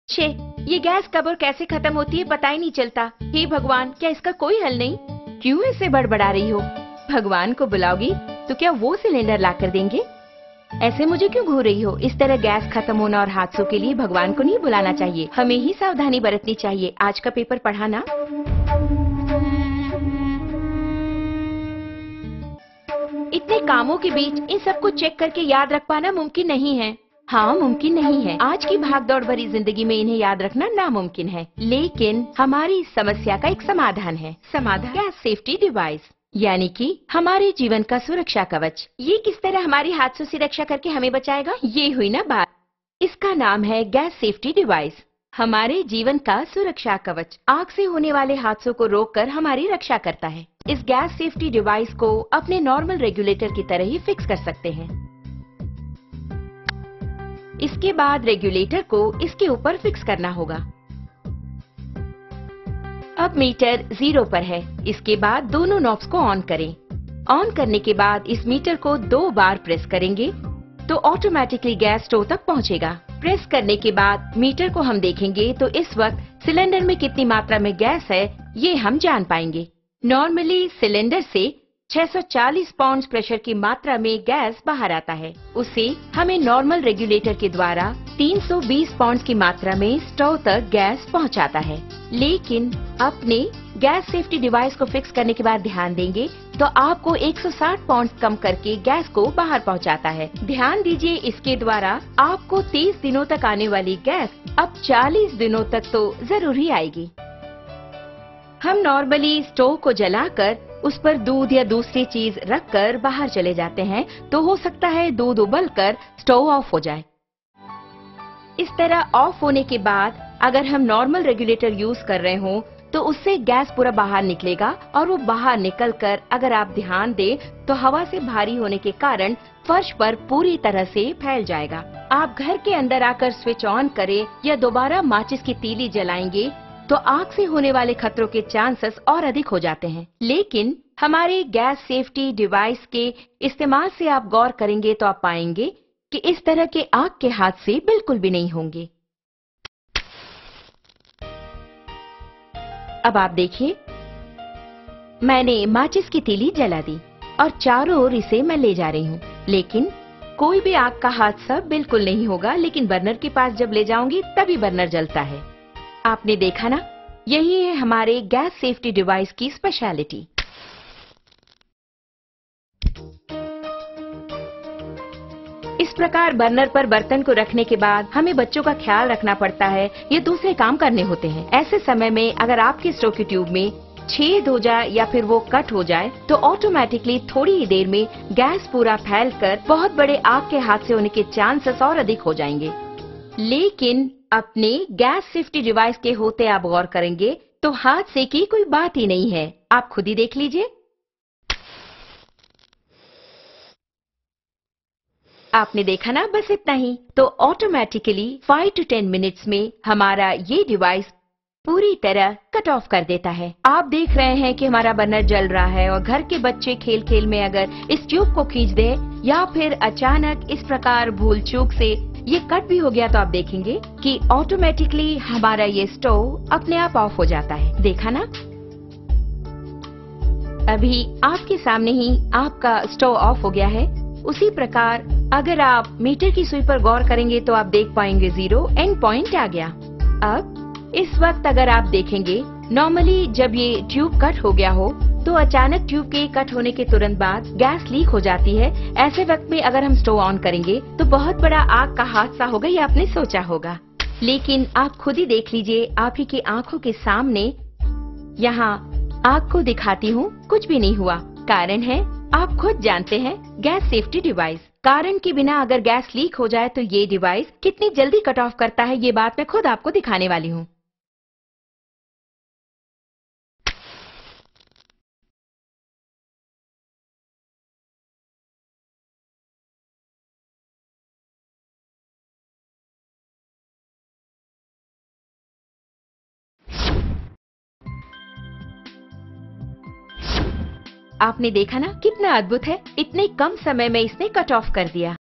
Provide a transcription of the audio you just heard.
छे, ये गैस कब और कैसे खत्म होती है पता ही नहीं चलता। हे भगवान, क्या इसका कोई हल नहीं? क्यों ऐसे बड़बड़ा रही हो? भगवान को बुलाओगी तो क्या वो सिलेंडर ला कर देंगे? ऐसे मुझे क्यों घूर रही हो? इस तरह गैस खत्म होना और हादसों के लिए भगवान को नहीं बुलाना चाहिए, हमें ही सावधानी बरतनी चाहिए। आज का पेपर पढ़ा ना? इतने कामों के बीच इन सबको चेक करके याद रख पाना मुमकिन नहीं है। हाँ, मुमकिन नहीं है। आज की भागदौड़ भरी जिंदगी में इन्हें याद रखना नामुमकिन है, लेकिन हमारी इस समस्या का एक समाधान है। समाधान गैस सेफ्टी डिवाइस, यानी कि हमारे जीवन का सुरक्षा कवच। ये किस तरह हमारी हादसों से रक्षा करके हमें बचाएगा, ये हुई ना बात। इसका नाम है गैस सेफ्टी डिवाइस। हमारे जीवन का सुरक्षा कवच आग से होने वाले हादसों को रोककर हमारी रक्षा करता है। इस गैस सेफ्टी डिवाइस को अपने नॉर्मल रेगुलेटर की तरह ही फिक्स कर सकते हैं। इसके बाद रेगुलेटर को इसके ऊपर फिक्स करना होगा। अब मीटर 0 पर है। इसके बाद दोनों नॉब्स को ऑन करें। ऑन करने के बाद इस मीटर को 2 बार प्रेस करेंगे तो ऑटोमेटिकली गैस स्टोव तक पहुंचेगा। प्रेस करने के बाद मीटर को हम देखेंगे तो इस वक्त सिलेंडर में कितनी मात्रा में गैस है ये हम जान पाएंगे। नॉर्मली सिलेंडर से 640 पाउंड प्रेशर की मात्रा में गैस बाहर आता है। उसे हमें नॉर्मल रेगुलेटर के द्वारा 320 पाउंड की मात्रा में स्टोव तक गैस पहुंचाता है। लेकिन अपने गैस सेफ्टी डिवाइस को फिक्स करने के बाद ध्यान देंगे तो आपको 160 पाउंड कम करके गैस को बाहर पहुंचाता है। ध्यान दीजिए, इसके द्वारा आपको 30 दिनों तक आने वाली गैस अब 40 दिनों तक तो जरूर ही आएगी। हम नॉर्मली स्टोव को जलाकर उस पर दूध या दूसरी चीज रखकर बाहर चले जाते हैं तो हो सकता है दूध उबलकर स्टोव ऑफ हो जाए। इस तरह ऑफ होने के बाद अगर हम नॉर्मल रेगुलेटर यूज कर रहे हों तो उससे गैस पूरा बाहर निकलेगा और वो बाहर निकलकर अगर आप ध्यान दें तो हवा से भारी होने के कारण फर्श पर पूरी तरह से फैल जाएगा। आप घर के अंदर आकर स्विच ऑन करें या दोबारा माचिस की तीली जलाएंगे तो आग से होने वाले खतरों के चांसेस और अधिक हो जाते हैं। लेकिन हमारे गैस सेफ्टी डिवाइस के इस्तेमाल से आप गौर करेंगे तो आप पाएंगे कि इस तरह के आग के हादसे बिल्कुल भी नहीं होंगे। अब आप देखिए, मैंने माचिस की तीली जला दी और चारों ओर इसे मैं ले जा रही हूँ, लेकिन कोई भी आग का हादसा बिल्कुल नहीं होगा। लेकिन बर्नर के पास जब ले जाऊंगी तभी बर्नर जलता है। आपने देखा ना, यही है हमारे गैस सेफ्टी डिवाइस की स्पेशलिटी। इस प्रकार बर्नर पर बर्तन को रखने के बाद हमें बच्चों का ख्याल रखना पड़ता है या दूसरे काम करने होते हैं। ऐसे समय में अगर आपके स्टोव की ट्यूब में छेद हो जाए या फिर वो कट हो जाए तो ऑटोमेटिकली थोड़ी ही देर में गैस पूरा फैलकर बहुत बड़े आग के हादसे होने के चांसेस और अधिक हो जाएंगे। लेकिन अपने गैस सेफ्टी डिवाइस के होते आप गौर करेंगे तो हादसे की कोई बात ही नहीं है। आप खुद ही देख लीजिए। आपने देखा ना, बस इतना ही। तो ऑटोमेटिकली 5 to 10 मिनट्स में हमारा ये डिवाइस पूरी तरह कट ऑफ कर देता है। आप देख रहे हैं कि हमारा बर्नर जल रहा है और घर के बच्चे खेल खेल में अगर इस ट्यूब को खींच दें या फिर अचानक इस प्रकार भूल चूक से ये कट भी हो गया तो आप देखेंगे कि ऑटोमेटिकली हमारा ये स्टोव अपने आप ऑफ हो जाता है। देखा ना, अभी आपके सामने ही आपका स्टोव ऑफ हो गया है। उसी प्रकार अगर आप मीटर की सुई पर गौर करेंगे तो आप देख पाएंगे 0 एंड पॉइंट आ गया। अब इस वक्त अगर आप देखेंगे, नॉर्मली जब ये ट्यूब कट हो गया हो तो अचानक ट्यूब के कट होने के तुरंत बाद गैस लीक हो जाती है। ऐसे वक्त में अगर हम स्टोव ऑन करेंगे तो बहुत बड़ा आग का हादसा होगा, ये आपने सोचा होगा। लेकिन आप खुद ही देख लीजिए, आप ही की आंखों के सामने यहाँ आग को दिखाती हूँ, कुछ भी नहीं हुआ। कारण है, आप खुद जानते हैं, गैस सेफ्टी डिवाइस। कारण के बिना अगर गैस लीक हो जाए तो ये डिवाइस कितनी जल्दी कट ऑफ करता है, ये बात मैं खुद आपको दिखाने वाली हूँ। आपने देखा ना कितना अद्भुत है, इतने कम समय में इसने कट ऑफ कर दिया।